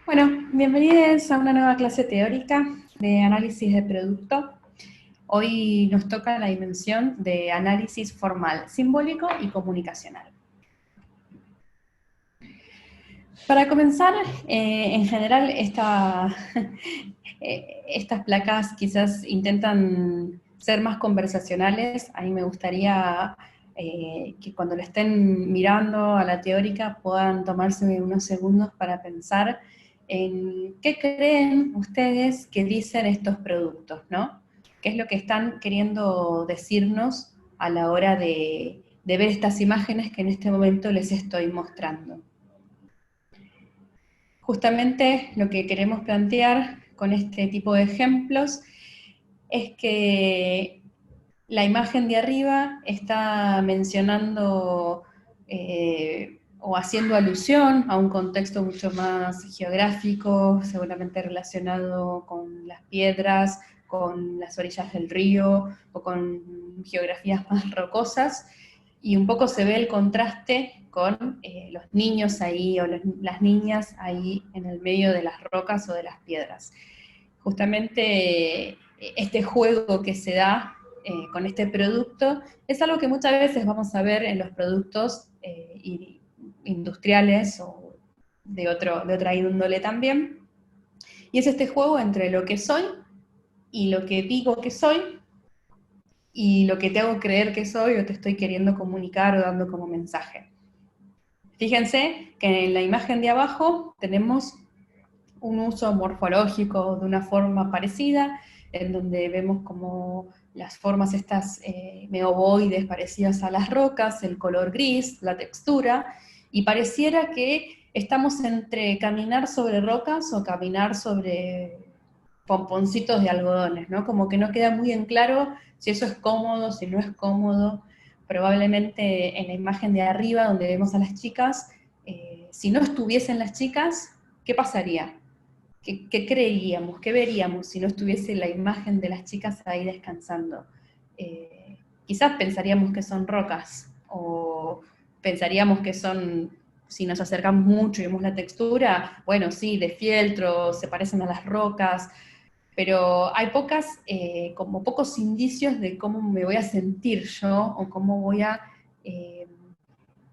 Bueno, bienvenidos a una nueva clase teórica de análisis de producto. Hoy nos toca la dimensión de análisis formal, simbólico y comunicacional. Para comenzar, en general estas placas quizás intentan ser más conversacionales. A mí me gustaría que cuando le estén mirando a la teórica puedan tomarse unos segundos para pensar en qué creen ustedes que dicen estos productos, ¿no? ¿Qué es lo que están queriendo decirnos a la hora de ver estas imágenes que en este momento les estoy mostrando? Justamente lo que queremos plantear con este tipo de ejemplos es que la imagen de arriba está mencionando o haciendo alusión a un contexto mucho más geográfico, seguramente relacionado con las piedras, con las orillas del río o con geografías más rocosas, y un poco se ve el contraste con los niños ahí o las niñas ahí en el medio de las rocas o de las piedras. Justamente este juego que se da con este producto es algo que muchas veces vamos a ver en los productos industriales o de otra índole también, y es este juego entre lo que soy y lo que digo que soy y lo que te hago creer que soy o te estoy queriendo comunicar o dando como mensaje. Fíjense que en la imagen de abajo tenemos un uso morfológico de una forma parecida, en donde vemos como las formas estas meovoides parecidas a las rocas, el color gris, la textura, y pareciera que estamos entre caminar sobre rocas o caminar sobre pomponcitos de algodones, ¿no? Como que no queda muy en claro si eso es cómodo, si no es cómodo. Probablemente en la imagen de arriba, donde vemos a las chicas, si no estuviesen las chicas, ¿qué pasaría? ¿Qué creeríamos? ¿Qué veríamos si no estuviese la imagen de las chicas ahí descansando? Quizás pensaríamos que son rocas, o pensaríamos que son, si nos acercamos mucho y vemos la textura, bueno, sí, de fieltro, se parecen a las rocas, pero hay como pocos indicios de cómo me voy a sentir yo, o cómo voy a...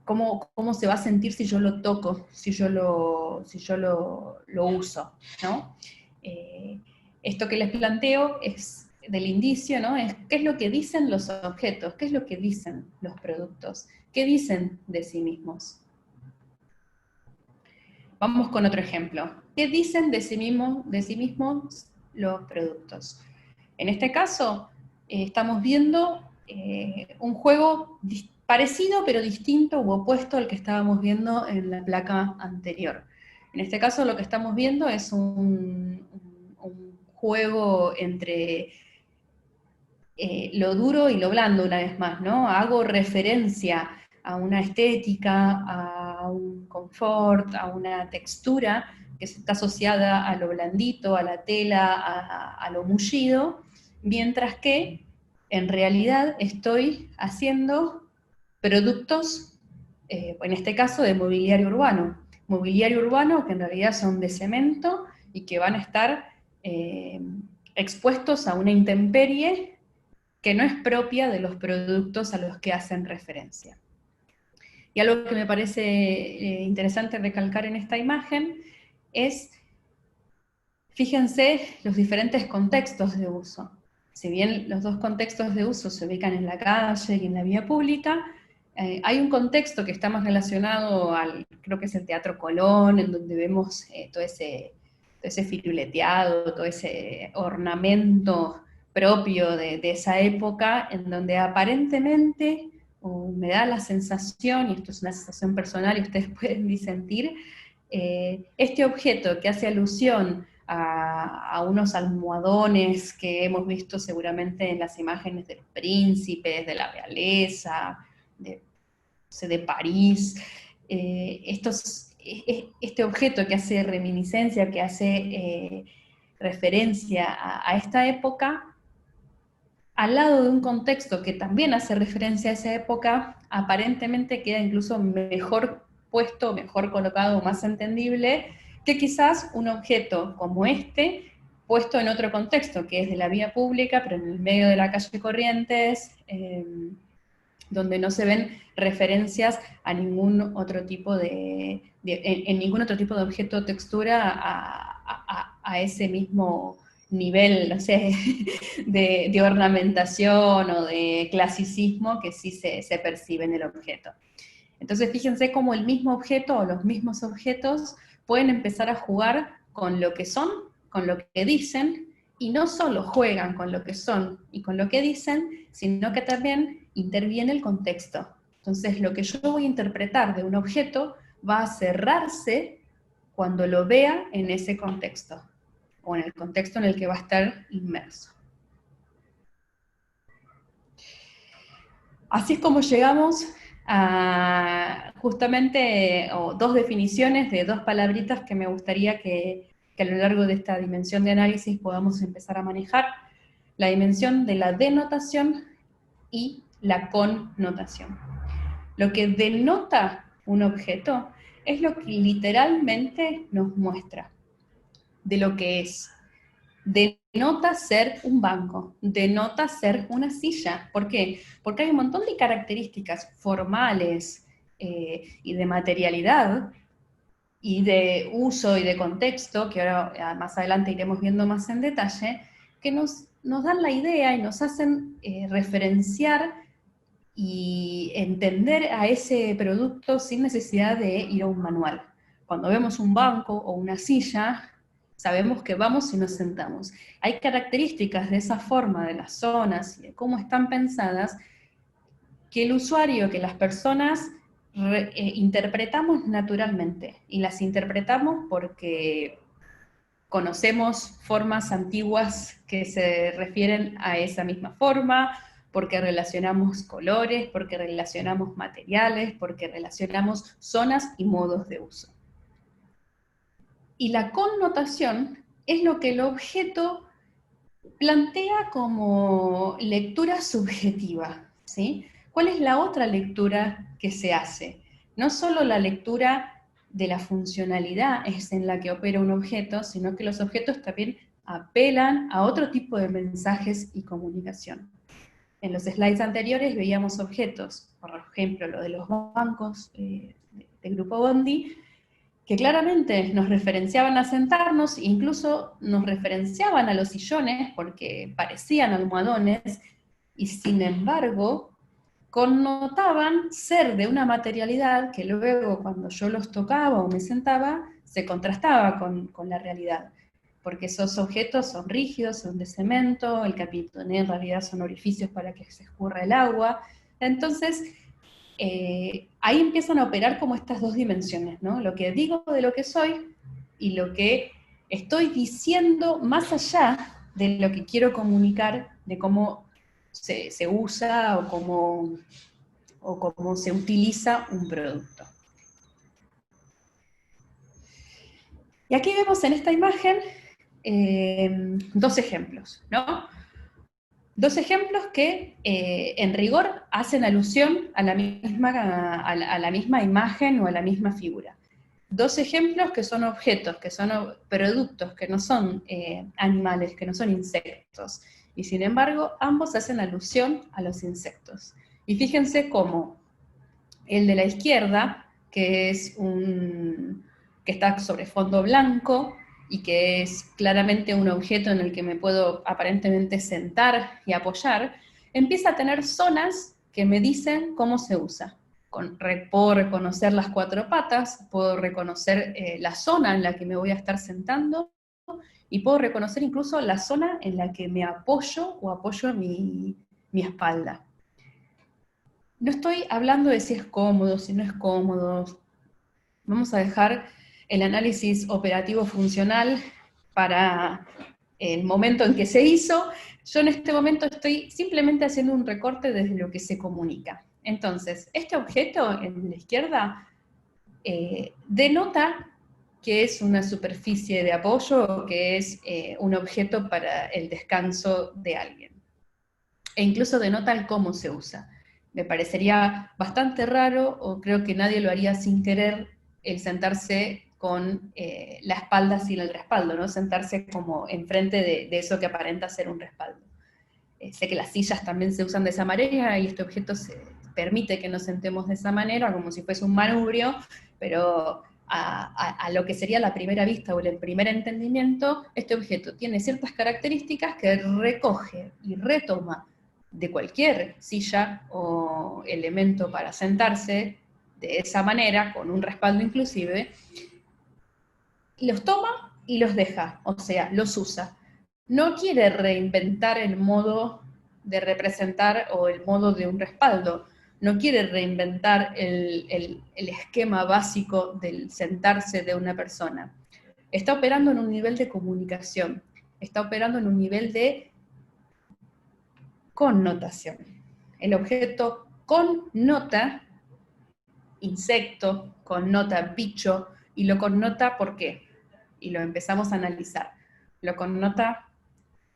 cómo se va a sentir si yo lo toco, si yo lo uso, ¿no? Eh, Esto que les planteo es del indicio, ¿no? Es qué es lo que dicen los objetos, qué es lo que dicen los productos, qué dicen de sí mismos. Vamos con otro ejemplo. ¿Qué dicen de sí mismos los productos? En este caso, estamos viendo un juego parecido pero distinto u opuesto al que estábamos viendo en la placa anterior. En este caso lo que estamos viendo es un juego entre lo duro y lo blando, una vez más, ¿no? Hago referencia a una estética, a un confort, a una textura que está asociada a lo blandito, a la tela, a lo mullido, mientras que en realidad estoy haciendo productos, en este caso de mobiliario urbano que en realidad son de cemento y que van a estar expuestos a una intemperie que no es propia de los productos a los que hacen referencia. Y algo que me parece interesante recalcar en esta imagen es, fíjense los diferentes contextos de uso. Si bien los dos contextos de uso se ubican en la calle y en la vía pública, hay un contexto que está más relacionado creo que es el Teatro Colón, en donde vemos todo ese firuleteado, todo ese ornamento propio de esa época, en donde aparentemente, me da la sensación, y esto es una sensación personal y ustedes pueden disentir, este objeto que hace alusión a unos almohadones que hemos visto seguramente en las imágenes de los príncipes, de la realeza, de París, este objeto que hace reminiscencia, que hace referencia a esta época, al lado de un contexto que también hace referencia a esa época, aparentemente queda incluso mejor puesto, mejor colocado, más entendible, que quizás un objeto como este, puesto en otro contexto, que es de la vía pública, pero en el medio de la calle Corrientes, donde no se ven referencias a ningún otro tipo en ningún otro tipo de objeto o textura a ese mismo nivel, no sé, de ornamentación o de clasicismo que sí se percibe en el objeto. Entonces fíjense cómo el mismo objeto o los mismos objetos pueden empezar a jugar con lo que son, con lo que dicen, y no solo juegan con lo que son y con lo que dicen, sino que también interviene el contexto. Entonces lo que yo voy a interpretar de un objeto va a cerrarse cuando lo vea en ese contexto, o en el contexto en el que va a estar inmerso. Así es como llegamos a justamente dos definiciones de dos palabritas que me gustaría que a lo largo de esta dimensión de análisis podamos empezar a manejar: la dimensión de la denotación y la connotación. Lo que denota un objeto es lo que literalmente nos muestra de lo que es. Denota ser un banco, denota ser una silla. ¿Por qué? Porque hay un montón de características formales y de materialidad y de uso y de contexto, que ahora más adelante iremos viendo más en detalle, que nos dan la idea y nos hacen referenciar y entender a ese producto sin necesidad de ir a un manual. Cuando vemos un banco o una silla, sabemos que vamos y nos sentamos. Hay características de esa forma, de las zonas y de cómo están pensadas, que el usuario, que las personas interpretamos naturalmente, y las interpretamos porque conocemos formas antiguas que se refieren a esa misma forma, porque relacionamos colores, porque relacionamos materiales, porque relacionamos zonas y modos de uso. Y la connotación es lo que el objeto plantea como lectura subjetiva, ¿sí? ¿Cuál es la otra lectura que se hace? No solo la lectura de la funcionalidad es en la que opera un objeto, sino que los objetos también apelan a otro tipo de mensajes y comunicación. En los slides anteriores veíamos objetos, por ejemplo, lo de los bancos del grupo Bondi, que claramente nos referenciaban a sentarnos, incluso nos referenciaban a los sillones porque parecían almohadones, y sin embargo connotaban ser de una materialidad que luego cuando yo los tocaba o me sentaba, se contrastaba con la realidad. Porque esos objetos son rígidos, son de cemento, el capitoneo en realidad son orificios para que se escurra el agua. Entonces, ahí empiezan a operar como estas dos dimensiones, ¿no? Lo que digo de lo que soy y lo que estoy diciendo más allá de lo que quiero comunicar, de cómo se usa o cómo se utiliza un producto. Y aquí vemos en esta imagen dos ejemplos, ¿no? Dos ejemplos que en rigor hacen alusión a la misma imagen o a la misma figura. Dos ejemplos que son objetos, que son productos, que no son animales, que no son insectos. Y sin embargo, ambos hacen alusión a los insectos. Y fíjense cómo el de la izquierda, que está sobre fondo blanco y que es claramente un objeto en el que me puedo aparentemente sentar y apoyar, empieza a tener zonas que me dicen cómo se usa. Puedo reconocer las cuatro patas, puedo reconocer la zona en la que me voy a estar sentando, y puedo reconocer incluso la zona en la que me apoyo o apoyo mi espalda. No estoy hablando de si es cómodo, si no es cómodo. Vamos a dejar el análisis operativo funcional para el momento en que se hizo. Yo en este momento estoy simplemente haciendo un recorte desde lo que se comunica. Entonces, este objeto en la izquierda denota que es una superficie de apoyo o que es un objeto para el descanso de alguien. E incluso denota el cómo se usa. Me parecería bastante raro, o creo que nadie lo haría sin querer, el sentarse con la espalda sin el respaldo, ¿no? Sentarse como enfrente de eso que aparenta ser un respaldo. Sé que las sillas también se usan de esa manera y este objeto se permite que nos sentemos de esa manera, como si fuese un manubrio, pero a lo que sería la primera vista o el primer entendimiento, este objeto tiene ciertas características que recoge y retoma de cualquier silla o elemento para sentarse de esa manera, con un respaldo inclusive, los toma y los deja, o sea, los usa. No quiere reinventar el modo de representar o el modo de un respaldo, no quiere reinventar el esquema básico del sentarse de una persona. Está operando en un nivel de comunicación, está operando en un nivel de connotación. El objeto connota insecto, connota bicho, y lo connota ¿por qué? Y lo empezamos a analizar. Lo connota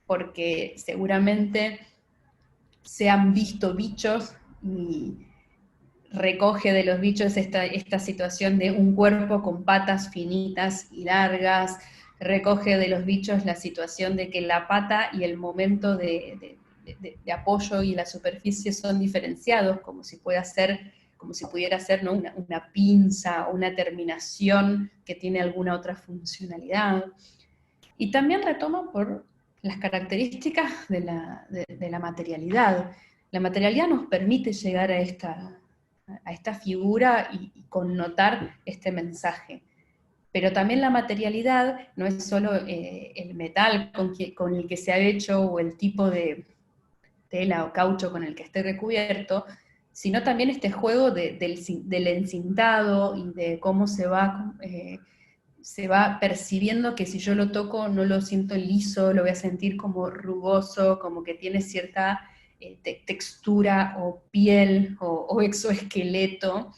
porque seguramente se han visto bichos y recoge de los bichos esta situación de un cuerpo con patas finitas y largas, recoge de los bichos la situación de que la pata y el momento de apoyo y la superficie son diferenciados, como si pudiera ser, ¿no? una pinza o una terminación que tiene alguna otra funcionalidad. Y también retoma por las características de la materialidad. La materialidad nos permite llegar a esta figura y connotar este mensaje. Pero también la materialidad no es solo el metal con el que se ha hecho o el tipo de tela o caucho con el que esté recubierto, sino también este juego del encintado y de cómo se va percibiendo que si yo lo toco no lo siento liso, lo voy a sentir como rugoso, como que tiene cierta textura o piel o exoesqueleto.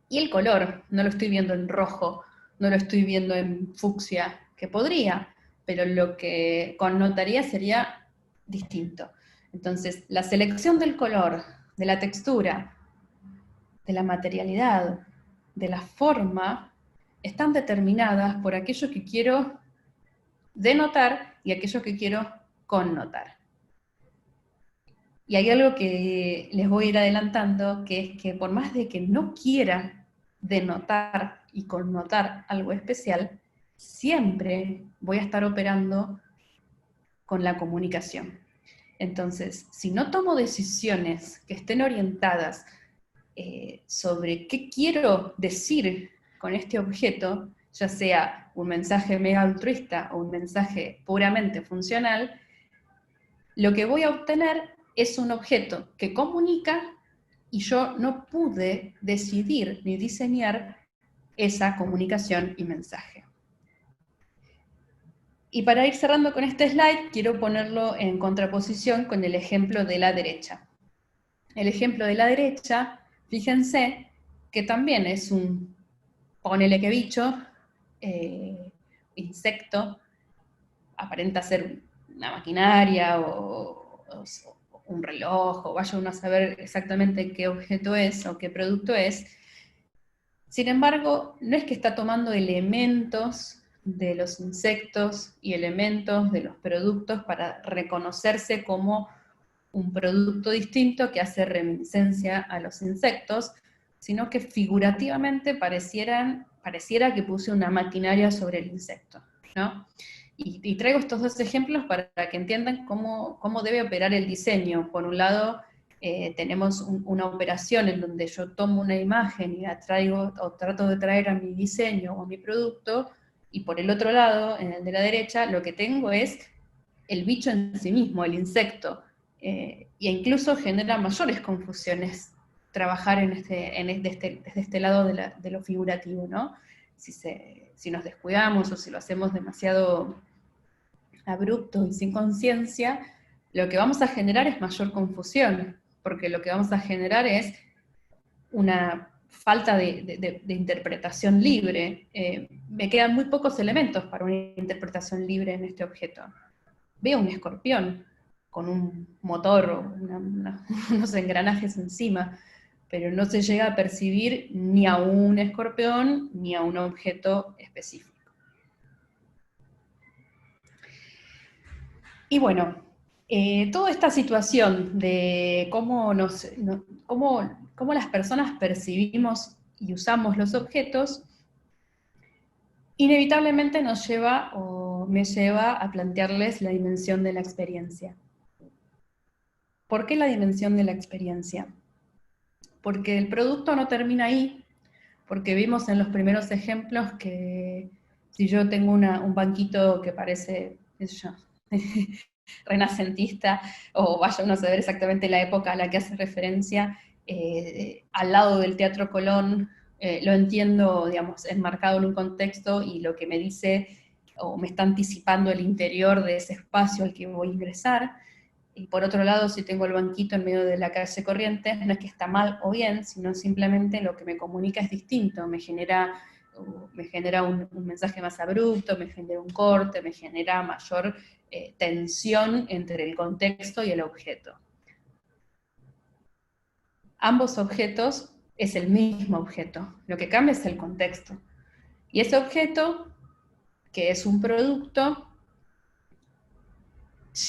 Y el color, no lo estoy viendo en rojo, no lo estoy viendo en fucsia, que podría, pero lo que connotaría sería distinto. Entonces, la selección del color, de la textura, de la materialidad, de la forma, están determinadas por aquello que quiero denotar y aquello que quiero connotar. Y hay algo que les voy a ir adelantando, que es que por más de que no quiera denotar y connotar algo especial, siempre voy a estar operando con la comunicación. Entonces, si no tomo decisiones que estén orientadas sobre qué quiero decir con este objeto, ya sea un mensaje mega altruista o un mensaje puramente funcional, lo que voy a obtener es un objeto que comunica y yo no pude decidir ni diseñar esa comunicación y mensaje. Y para ir cerrando con este slide, quiero ponerlo en contraposición con el ejemplo de la derecha. El ejemplo de la derecha, fíjense que también es un, ponele que bicho, insecto, aparenta ser una maquinaria o un reloj, o vaya uno a saber exactamente qué objeto es o qué producto es. Sin embargo, no es que está tomando elementos de los insectos y elementos de los productos para reconocerse como un producto distinto que hace reminiscencia a los insectos, sino que figurativamente pareciera que puse una maquinaria sobre el insecto, ¿no? Y traigo estos dos ejemplos para que entiendan cómo debe operar el diseño. Por un lado, tenemos una operación en donde yo tomo una imagen y la traigo o trato de traer a mi diseño o a mi producto, y por el otro lado, en el de la derecha, lo que tengo es el bicho en sí mismo, el insecto, e incluso genera mayores confusiones trabajar desde este lado de lo figurativo, ¿no? Si nos descuidamos o si lo hacemos demasiado abrupto y sin conciencia, lo que vamos a generar es mayor confusión, porque lo que vamos a generar es una falta de interpretación libre. Me quedan muy pocos elementos para una interpretación libre en este objeto. Veo un escorpión con un motor o unos engranajes encima, pero no se llega a percibir ni a un escorpión ni a un objeto específico. Y bueno, toda esta situación de cómo las personas percibimos y usamos los objetos, inevitablemente nos lleva o me lleva a plantearles la dimensión de la experiencia. ¿Por qué la dimensión de la experiencia? Porque el producto no termina ahí, porque vimos en los primeros ejemplos que si yo tengo un banquito que parece, qué sé yo, renacentista, o vaya uno a saber exactamente la época a la que hace referencia, al lado del Teatro Colón, lo entiendo, digamos, enmarcado en un contexto y lo que me dice o me está anticipando el interior de ese espacio al que voy a ingresar. Y por otro lado, si tengo el banquito en medio de la calle Corrientes, no es que está mal o bien, sino simplemente lo que me comunica es distinto, me genera un mensaje más abrupto, me genera un corte, me genera mayor tensión entre el contexto y el objeto. Ambos objetos es el mismo objeto, lo que cambia es el contexto. Y ese objeto, que es un producto,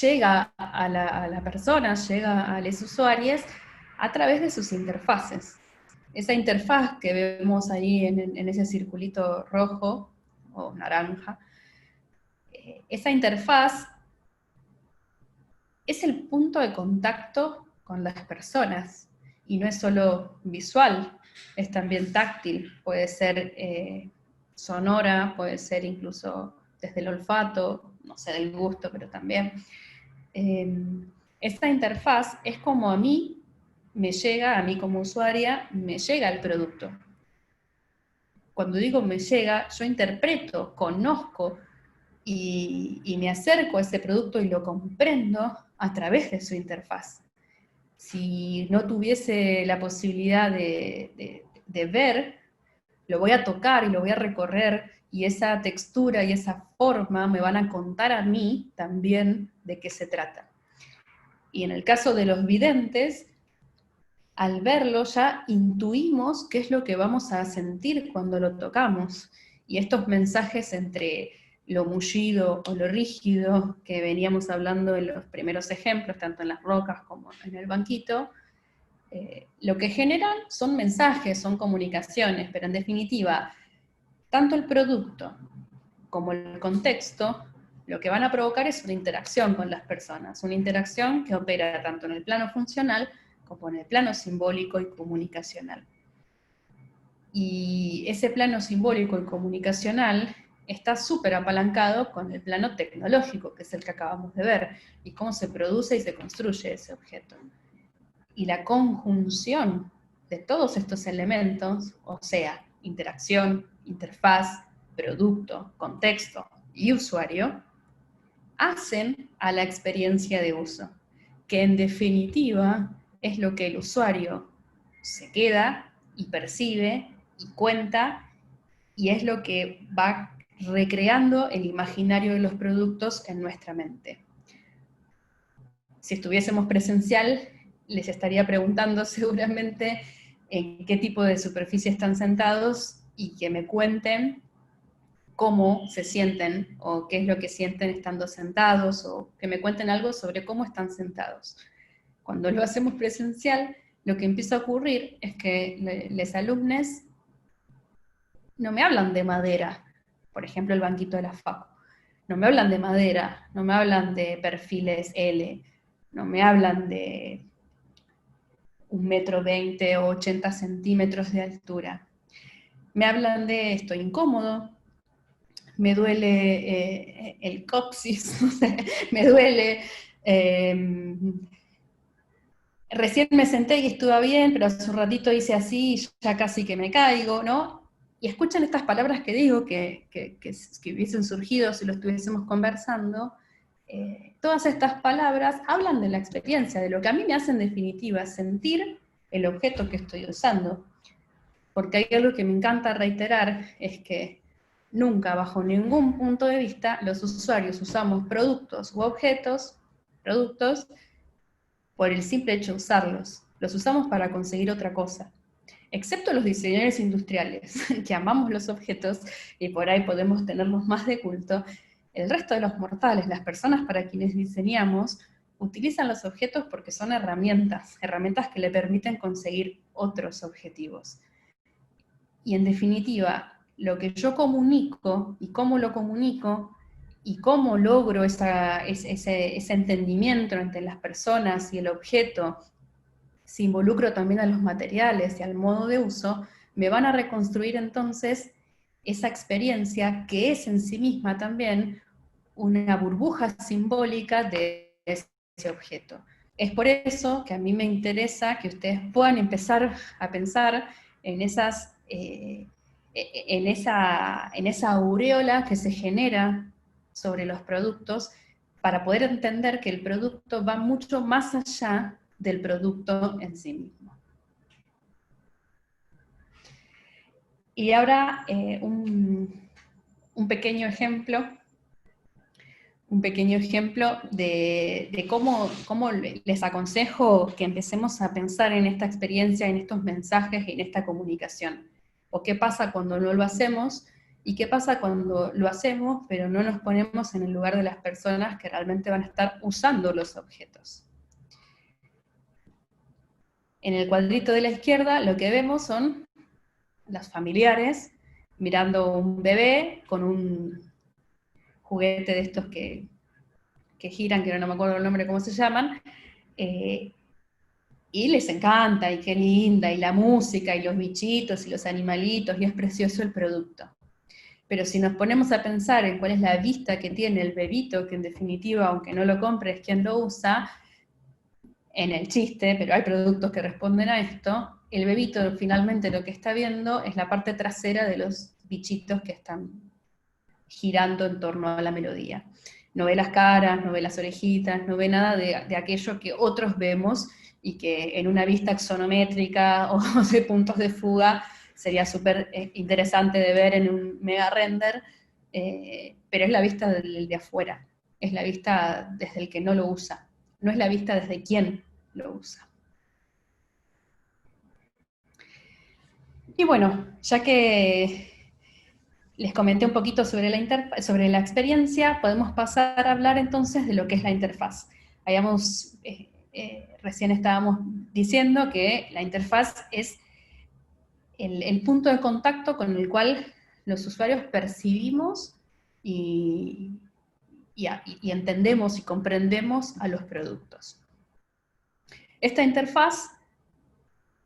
llega a la persona, llega a los usuarios a través de sus interfaces. Esa interfaz que vemos ahí en ese circulito rojo o naranja, esa interfaz es el punto de contacto con las personas, y no es solo visual, es también táctil, puede ser sonora, puede ser incluso desde el olfato, no sé del gusto, pero también. Esta interfaz es como a mí me llega, a mí como usuaria, me llega el producto. Cuando digo me llega, yo interpreto, conozco y me acerco a ese producto y lo comprendo a través de su interfaz. Si no tuviese la posibilidad de ver, lo voy a tocar y lo voy a recorrer, y esa textura y esa forma me van a contar a mí también de qué se trata. Y en el caso de los videntes, al verlo ya intuimos qué es lo que vamos a sentir cuando lo tocamos. Y estos mensajes entre lo mullido o lo rígido que veníamos hablando en los primeros ejemplos, tanto en las rocas como en el banquito, lo que generan son mensajes, son comunicaciones, pero en definitiva, tanto el producto como el contexto, lo que van a provocar es una interacción con las personas, una interacción que opera tanto en el plano funcional como en el plano simbólico y comunicacional. Y ese plano simbólico y comunicacional está súper apalancado con el plano tecnológico, que es el que acabamos de ver, y cómo se produce y se construye ese objeto. Y la conjunción de todos estos elementos, o sea, interacción, interfaz, producto, contexto y usuario, hacen a la experiencia de uso, que en definitiva es lo que el usuario se queda y percibe y cuenta, y es lo que va recreando el imaginario de los productos en nuestra mente. Si estuviésemos presencial, les estaría preguntando seguramente en qué tipo de superficie están sentados y que me cuenten cómo se sienten o qué es lo que sienten estando sentados, o que me cuenten algo sobre cómo están sentados. Cuando lo hacemos presencial, lo que empieza a ocurrir es que los alumnos no me hablan de madera, por ejemplo el banquito de la facu, no me hablan de madera, no me hablan de perfiles L, no me hablan de 1,20 m o 80 centímetros de altura. Me hablan de estoy incómodo, me duele el coxis, no sé, me duele, recién me senté y estuve bien, pero hace un ratito hice así y ya casi que me caigo, ¿no? Y escuchan estas palabras que digo, que hubiesen surgido si lo estuviésemos conversando. Todas estas palabras hablan de la experiencia, de lo que a mí me hace en definitiva sentir el objeto que estoy usando. Porque hay algo que me encanta reiterar, es que nunca, bajo ningún punto de vista, los usuarios usamos productos u objetos, productos, por el simple hecho de usarlos. los usamos para conseguir otra cosa. Excepto los diseñadores industriales, que amamos los objetos y por ahí podemos tenerlos más de culto, el resto de los mortales, las personas para quienes diseñamos, utilizan los objetos porque son herramientas, herramientas que le permiten conseguir otros objetivos. Y en definitiva, lo que yo comunico y cómo lo comunico y cómo logro ese entendimiento entre las personas y el objeto, si involucro también a los materiales y al modo de uso, me van a reconstruir entonces esa experiencia que es en sí misma también una burbuja simbólica de ese objeto. Es por eso que a mí me interesa que ustedes puedan empezar a pensar en esa aureola que se genera sobre los productos para poder entender que el producto va mucho más allá del producto en sí mismo. Y ahora un pequeño ejemplo de cómo les aconsejo que empecemos a pensar en esta experiencia, en estos mensajes y en esta comunicación. O qué pasa cuando no lo hacemos, y qué pasa cuando lo hacemos, pero no nos ponemos en el lugar de las personas que realmente van a estar usando los objetos. En el cuadrito de la izquierda lo que vemos son los familiares mirando un bebé con un juguete de estos que giran, que no me acuerdo el nombre, cómo se llaman, y les encanta, y qué linda, y la música, y los bichitos, y los animalitos, y es precioso el producto. Pero si nos ponemos a pensar en cuál es la vista que tiene el bebito, que en definitiva, aunque no lo compre, es quien lo usa, en el chiste, pero hay productos que responden a esto, el bebito finalmente lo que está viendo es la parte trasera de los bichitos que están girando en torno a la melodía. No ve las caras, no ve las orejitas, no ve nada de aquello que otros vemos y que en una vista axonométrica o de puntos de fuga sería súper interesante de ver en un mega render, pero es la vista del de afuera, es la vista desde el que no lo usa, no es la vista desde quien lo usa. Y bueno, ya que les comenté un poquito sobre la experiencia, podemos pasar a hablar entonces de lo que es la interfaz. Recién estábamos diciendo que la interfaz es el punto de contacto con el cual los usuarios percibimos y entendemos y comprendemos a los productos. Esta interfaz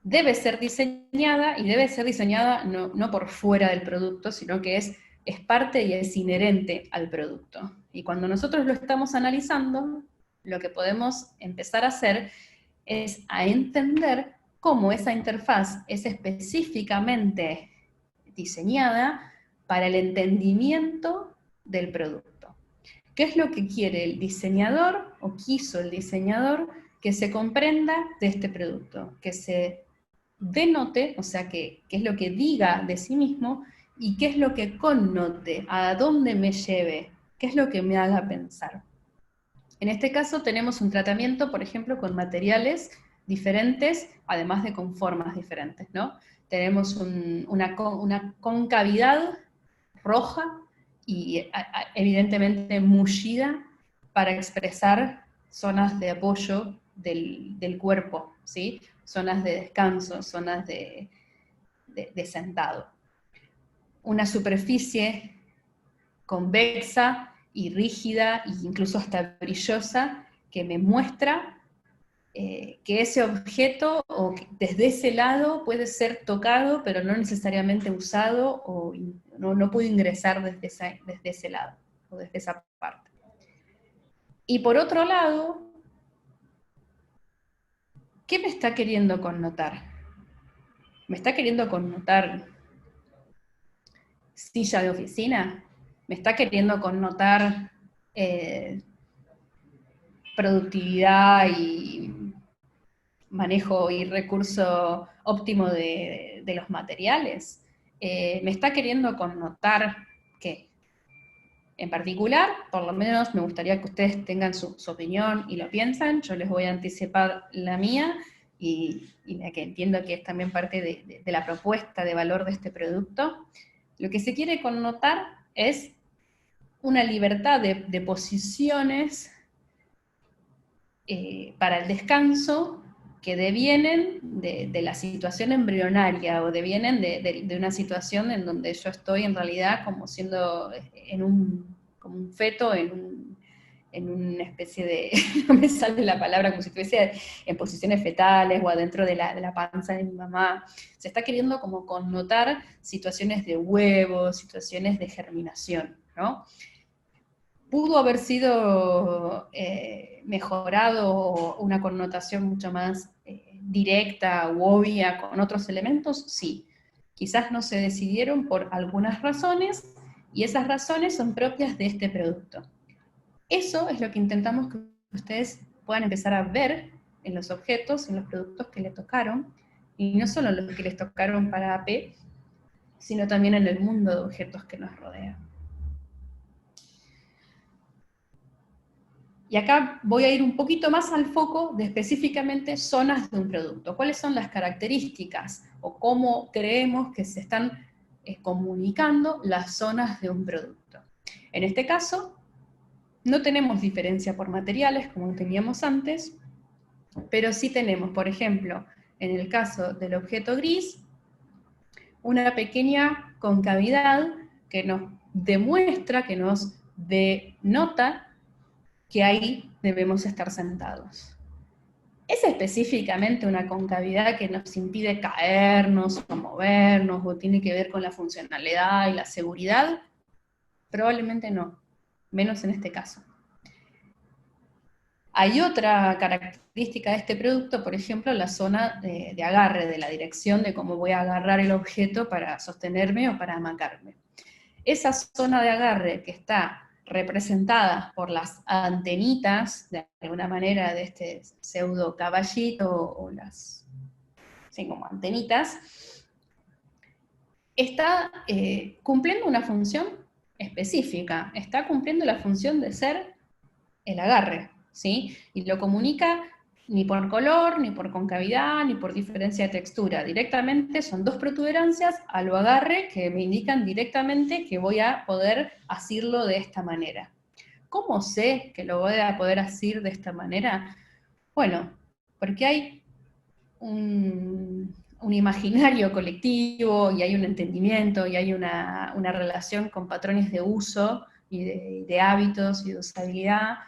debe ser diseñada, y debe ser diseñada no por fuera del producto, sino que es parte y es inherente al producto. Y cuando nosotros lo estamos analizando, lo que podemos empezar a hacer es a entender cómo esa interfaz es específicamente diseñada para el entendimiento del producto. ¿Qué es lo que quiere el diseñador, o quiso el diseñador, que se comprenda de este producto? Que se denote, o sea, qué es lo que diga de sí mismo, y qué es lo que connote, a dónde me lleve, qué es lo que me haga pensar. En este caso tenemos un tratamiento, por ejemplo, con materiales diferentes, además de con formas diferentes, ¿no? Tenemos una concavidad roja y evidentemente mullida para expresar zonas de apoyo del cuerpo, ¿sí? Zonas de descanso, zonas de sentado. Una superficie convexa y rígida, e incluso hasta brillosa, que me muestra que ese objeto, o desde ese lado, puede ser tocado, pero no necesariamente usado, o no puede ingresar desde ese lado, o desde esa parte. Y por otro lado, ¿qué me está queriendo connotar? ¿Me está queriendo connotar silla de oficina? ¿Me está queriendo connotar productividad y manejo y recurso óptimo de los materiales? ¿Me está queriendo connotar qué? En particular, por lo menos me gustaría que ustedes tengan su opinión y lo piensen. Yo les voy a anticipar la mía, y la que entiendo que es también parte de la propuesta de valor de este producto, lo que se quiere connotar es una libertad de posiciones para el descanso que devienen de la situación embrionaria o devienen de una situación en donde yo estoy en realidad como siendo como un feto en una especie de, no me sale la palabra, como si estuviese en posiciones fetales o adentro de la panza de mi mamá. Se está queriendo como connotar situaciones de huevo, situaciones de germinación, ¿no? Pudo haber sido mejorado una connotación mucho más directa u obvia con otros elementos, sí. Quizás no se decidieron por algunas razones, y esas razones son propias de este producto. Eso es lo que intentamos que ustedes puedan empezar a ver en los objetos, en los productos que les tocaron, y no solo los que les tocaron para AP, sino también en el mundo de objetos que nos rodea. Y acá voy a ir un poquito más al foco de específicamente zonas de un producto. ¿Cuáles son las características o cómo creemos que se están comunicando las zonas de un producto? En este caso, no tenemos diferencia por materiales como teníamos antes, pero sí tenemos, por ejemplo, en el caso del objeto gris, una pequeña concavidad que nos demuestra, que nos denota que ahí debemos estar sentados. ¿Es específicamente una concavidad que nos impide caernos o movernos o tiene que ver con la funcionalidad y la seguridad? Probablemente no, menos en este caso. Hay otra característica de este producto, por ejemplo, la zona de agarre, de la dirección de cómo voy a agarrar el objeto para sostenerme o para amacarme. Esa zona de agarre que está representada por las antenitas, de alguna manera, de este pseudo caballito, o las, sí, como antenitas, está cumpliendo una función específica, está cumpliendo la función de ser el agarre, ¿sí? Y lo comunica ni por color, ni por concavidad, ni por diferencia de textura. Directamente son dos protuberancias a lo agarre que me indican directamente que voy a poder asirlo de esta manera. ¿Cómo sé que lo voy a poder asir de esta manera? Bueno, porque hay un imaginario colectivo y hay un entendimiento y hay una relación con patrones de uso y de hábitos y de usabilidad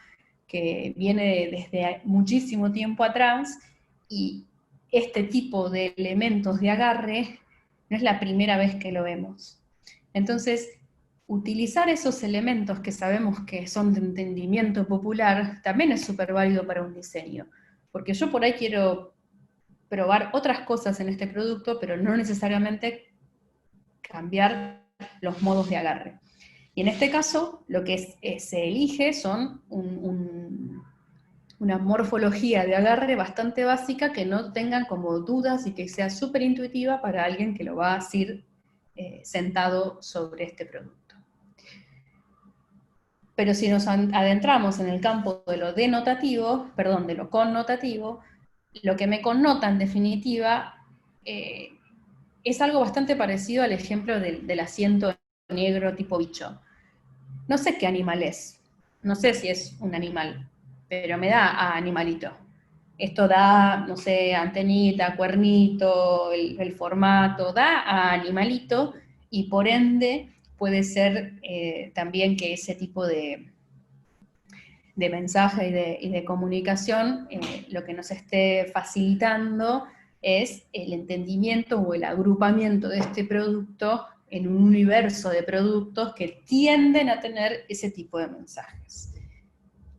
que viene desde muchísimo tiempo atrás, y este tipo de elementos de agarre no es la primera vez que lo vemos. Entonces, utilizar esos elementos que sabemos que son de entendimiento popular también es súper válido para un diseño, porque yo por ahí quiero probar otras cosas en este producto, pero no necesariamente cambiar los modos de agarre. Y en este caso, lo que se elige son una morfología de agarre bastante básica, que no tengan como dudas y que sea súper intuitiva para alguien que lo va a hacer sentado sobre este producto. Pero si nos adentramos en el campo de lo denotativo, perdón, de lo connotativo, lo que me connota en definitiva es algo bastante parecido al ejemplo del asiento negro tipo bicho. No sé qué animal es, no sé si es un animal, pero me da a animalito. Esto da, no sé, antenita, cuernito, el formato, da a animalito, y por ende puede ser también que ese tipo de mensaje y de comunicación lo que nos esté facilitando es el entendimiento o el agrupamiento de este producto en un universo de productos que tienden a tener ese tipo de mensajes.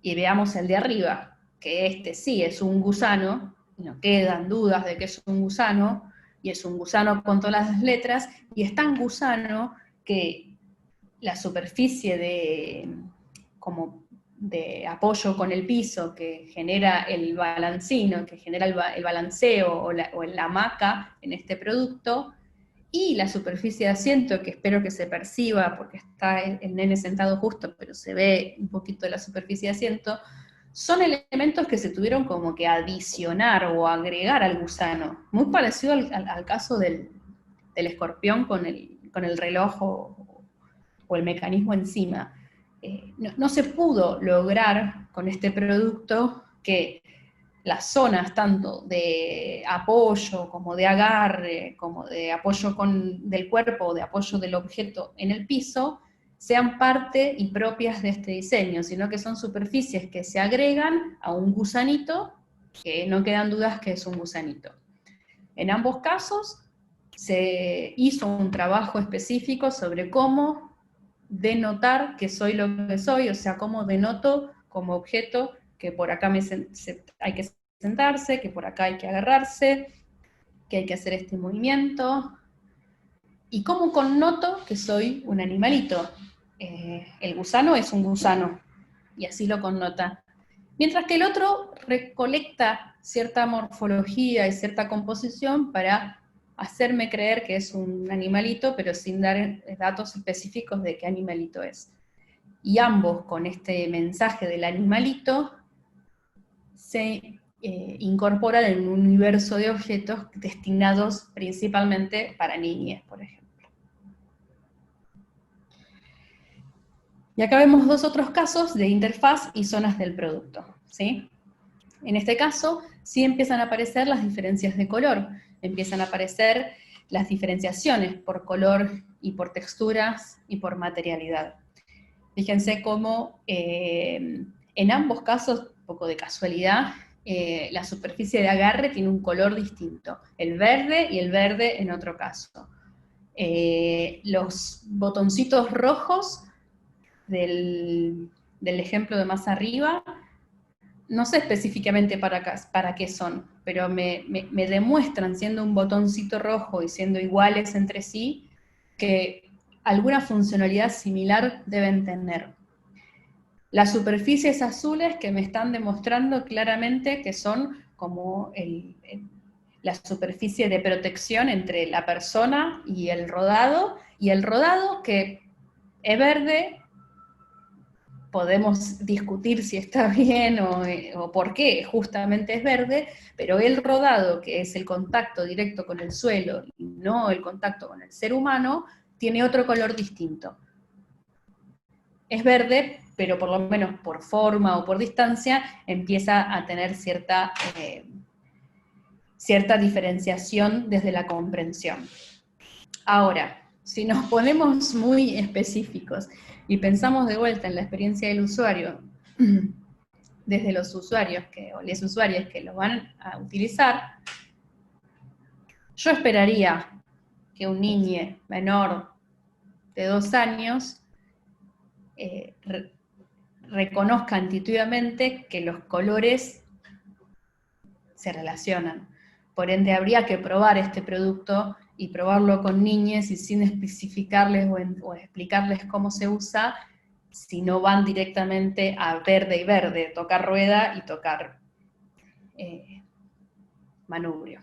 Y veamos el de arriba, que este sí es un gusano, no quedan dudas de que es un gusano, y es un gusano con todas las letras, y es tan gusano que la superficie de apoyo con el piso que genera el balancino, que genera el balanceo o la hamaca en este producto, y la superficie de asiento, que espero que se perciba porque está el nene sentado justo, pero se ve un poquito de la superficie de asiento, son elementos que se tuvieron como que adicionar o agregar al gusano, muy parecido al caso del escorpión con el reloj o el mecanismo encima. No se pudo lograr con este producto que las zonas tanto de apoyo como de agarre, como de apoyo del cuerpo, de apoyo del objeto en el piso, sean parte y propias de este diseño, sino que son superficies que se agregan a un gusanito, que no quedan dudas que es un gusanito. En ambos casos se hizo un trabajo específico sobre cómo denotar que soy lo que soy, o sea, cómo denoto como objeto que por acá hay que sentarse, que por acá hay que agarrarse, que hay que hacer este movimiento, y cómo connoto que soy un animalito. El gusano es un gusano, y así lo connota. Mientras que el otro recolecta cierta morfología y cierta composición para hacerme creer que es un animalito, pero sin dar datos específicos de qué animalito es. Y ambos, con este mensaje del animalito, se incorporan en un universo de objetos destinados principalmente para niñas, por ejemplo. Y acá vemos dos otros casos de interfaz y zonas del producto, ¿sí? En este caso, sí empiezan a aparecer las diferencias de color, empiezan a aparecer las diferenciaciones por color y por texturas y por materialidad. Fíjense cómo en ambos casos, un poco de casualidad, la superficie de agarre tiene un color distinto, el verde y el verde en otro caso. Los botoncitos rojos del ejemplo de más arriba, no sé específicamente para qué son, pero me demuestran, siendo un botoncito rojo y siendo iguales entre sí, que alguna funcionalidad similar deben tener. Las superficies azules que me están demostrando claramente que son como la superficie de protección entre la persona y el rodado que es verde. Podemos discutir si está bien o por qué justamente es verde, pero el rodado, que es el contacto directo con el suelo y no el contacto con el ser humano, tiene otro color distinto. Es verde, pero por lo menos por forma o por distancia empieza a tener cierta diferenciación desde la comprensión. Ahora, si nos ponemos muy específicos y pensamos de vuelta en la experiencia del usuario, desde los usuarios o las usuarias que lo van a utilizar, yo esperaría que un niño menor de 2 años reconozca intuitivamente que los colores se relacionan. Por ende, habría que probar este producto y probarlo con niños y sin especificarles o explicarles cómo se usa, si no van directamente a verde y verde, tocar rueda y tocar manubrio.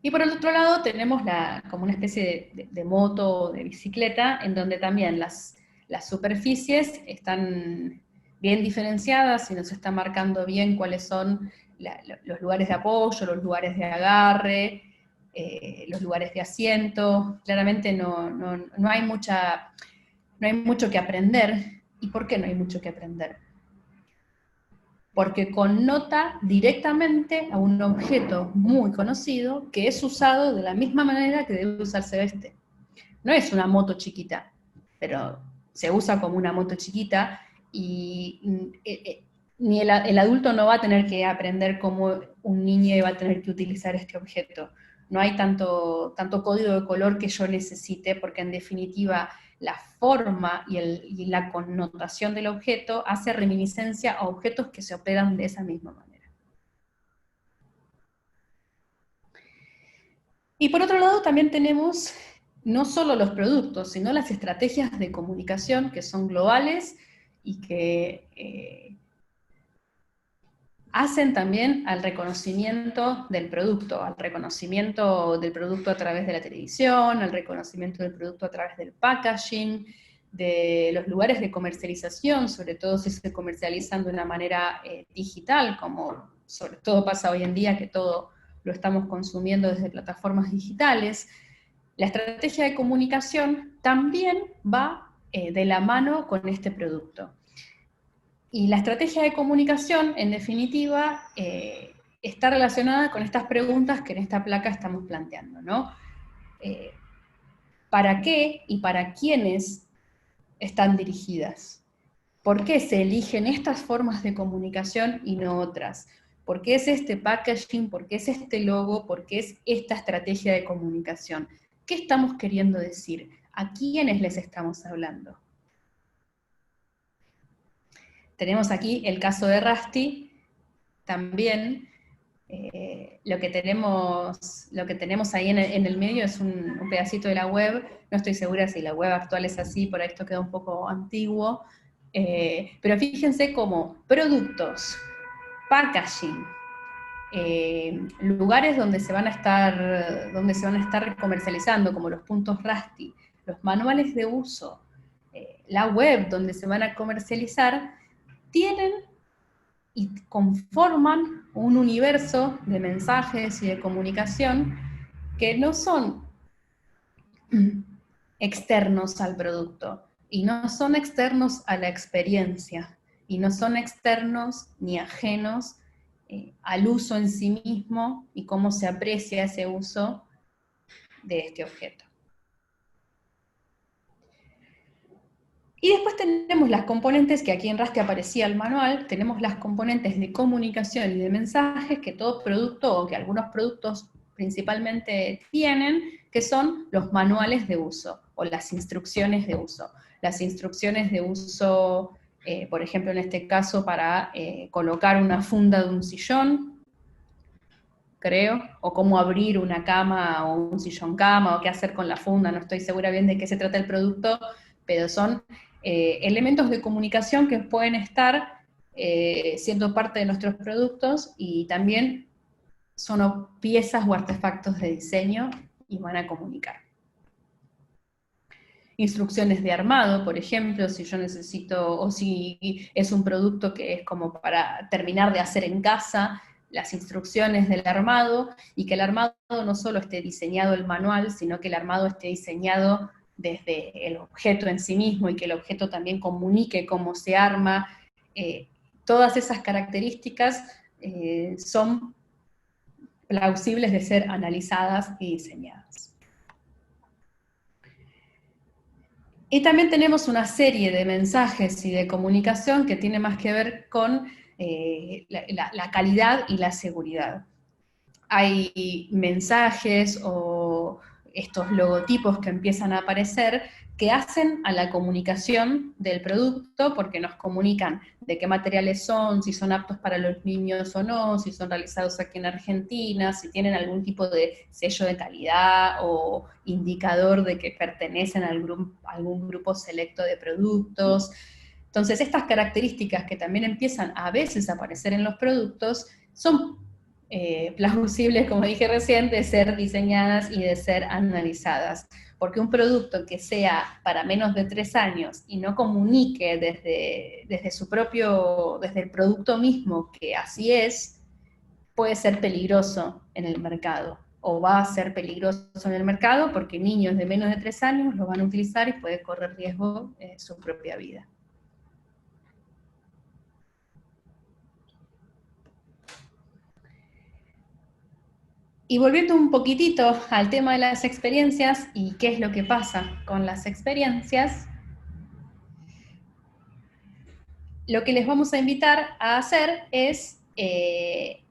Y por el otro lado tenemos como una especie de moto o de bicicleta, en donde también las superficies están bien diferenciadas y nos está marcando bien cuáles son los lugares de apoyo, los lugares de agarre, los lugares de asiento. Claramente no hay mucho que aprender. ¿Y por qué no hay mucho que aprender? Porque connota directamente a un objeto muy conocido que es usado de la misma manera que debe usarse este. No es una moto chiquita, pero se usa como una moto chiquita y ni el adulto no va a tener que aprender cómo un niño va a tener que utilizar este objeto. No hay tanto código de color que yo necesite, porque en definitiva la forma y la connotación del objeto hace reminiscencia a objetos que se operan de esa misma manera. Y por otro lado también tenemos no solo los productos, sino las estrategias de comunicación que son globales y que hacen también al reconocimiento del producto, a través de la televisión, al reconocimiento del producto a través del packaging, de los lugares de comercialización, sobre todo si se comercializan de una manera digital, como sobre todo pasa hoy en día que todo lo estamos consumiendo desde plataformas digitales. La estrategia de comunicación también va de la mano con este producto. Y la estrategia de comunicación, en definitiva, está relacionada con estas preguntas que en esta placa estamos planteando, ¿no? ¿Para qué y para quiénes están dirigidas? ¿Por qué se eligen estas formas de comunicación y no otras? ¿Por qué es este packaging? ¿Por qué es este logo? ¿Por qué es esta estrategia de comunicación? ¿Qué estamos queriendo decir? ¿A quiénes les estamos hablando? Tenemos aquí el caso de Rusty, también. Lo que tenemos ahí en el medio es un pedacito de la web. No estoy segura si la web actual es así, por ahí esto queda un poco antiguo, pero fíjense cómo productos, packaging, lugares donde se van a estar comercializando, como los puntos Rusty, los manuales de uso, la web donde se van a comercializar, tienen y conforman un universo de mensajes y de comunicación que no son externos al producto, y no son externos a la experiencia, y no son externos ni ajenos al uso en sí mismo y cómo se aprecia ese uso de este objeto. Y después tenemos las componentes, que aquí en Rusty aparecía el manual, tenemos las componentes de comunicación y de mensajes que todo producto, o que algunos productos principalmente tienen, que son los manuales de uso, o las instrucciones de uso. Las instrucciones de uso, por ejemplo, en este caso, para colocar una funda de un sillón, creo, o cómo abrir una cama o un sillón cama, o qué hacer con la funda, no estoy segura bien de qué se trata el producto, pero son elementos de comunicación que pueden estar siendo parte de nuestros productos, y también son piezas o artefactos de diseño y van a comunicar. Instrucciones de armado, por ejemplo, si yo necesito, o si es un producto que es como para terminar de hacer en casa, las instrucciones del armado, y que el armado no solo esté diseñado el manual, sino que el armado esté diseñado desde el objeto en sí mismo, y que el objeto también comunique cómo se arma. Todas esas características son plausibles de ser analizadas y diseñadas. Y también tenemos una serie de mensajes y de comunicación que tiene más que ver con la calidad y la seguridad. Hay mensajes o estos logotipos que empiezan a aparecer que hacen a la comunicación del producto, porque nos comunican de qué materiales son, si son aptos para los niños o no, si son realizados aquí en Argentina, si tienen algún tipo de sello de calidad o indicador de que pertenecen a algún grupo selecto de productos. Entonces, estas características que también empiezan a veces a aparecer en los productos son plausibles, como dije recién, de ser diseñadas y de ser analizadas. Porque un producto que sea para menos de 3 años y no comunique desde el producto mismo que así es, puede ser peligroso en el mercado, o va a ser peligroso en el mercado porque niños de menos de 3 años lo van a utilizar y puede correr riesgo su propia vida. Y volviendo un poquitito al tema de las experiencias y qué es lo que pasa con las experiencias, lo que les vamos a invitar a hacer es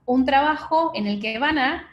un trabajo en el que van a